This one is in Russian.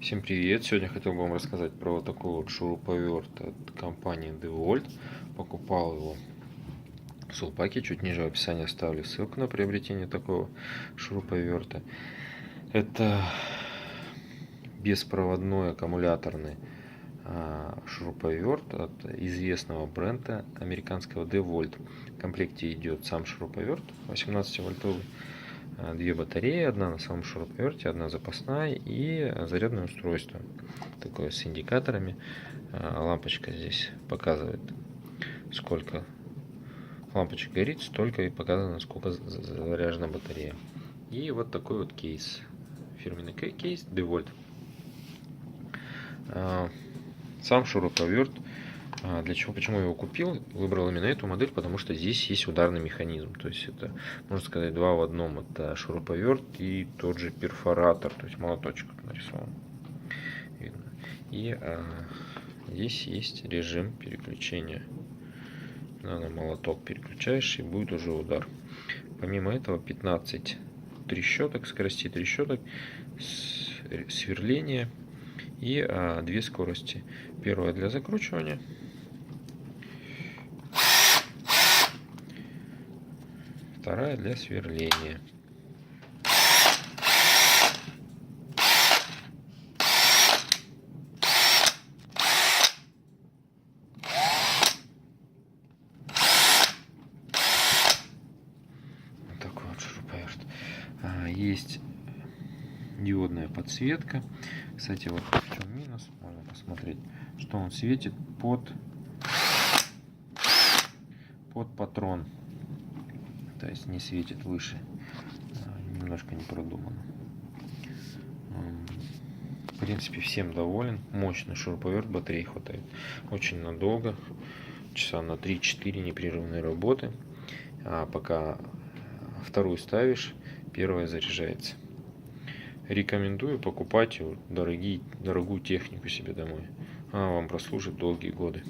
Всем привет! Сегодня хотел бы вам рассказать про вот такой вот шуруповерт от компании DeWalt. Покупал его в Сулпаке, чуть ниже в описании оставлю ссылку на приобретение такого шуруповерта. Это беспроводной аккумуляторный шуруповерт от известного бренда американского DeWalt. В комплекте идет сам шуруповерт 18-вольтовый, две батареи, одна на самом шуруповерте, одна запасная и зарядное устройство такое с индикаторами. Лампочка здесь показывает, сколько лампочка горит, столько и показано, сколько заряжена батарея. И вот такой вот кейс, фирменный кейс DeWalt. Сам шуруповерт, для чего, почему я его купил, выбрал именно эту модель, потому что здесь есть ударный механизм, то есть это, можно сказать, два в одном. Это шуруповерт и тот же перфоратор, то есть молоточек нарисован, видно. И здесь есть режим переключения. На молоток переключаешь, и будет уже удар. Помимо этого 15 трещоток, скоростей трещоток, сверление и две скорости. Первая для закручивания, вторая для сверления. Вот такой вот шуруповерт. Есть диодная подсветка. Кстати, вот в чем минус, можно посмотреть, что он светит под патрон, то есть не светит выше, немножко не продумано. В принципе, всем доволен. Мощный шуруповерт, батареи хватает очень надолго, часа на 3-4 непрерывной работы. А пока вторую ставишь, первая заряжается. Рекомендую покупать дорогую технику себе домой. Она вам прослужит долгие годы.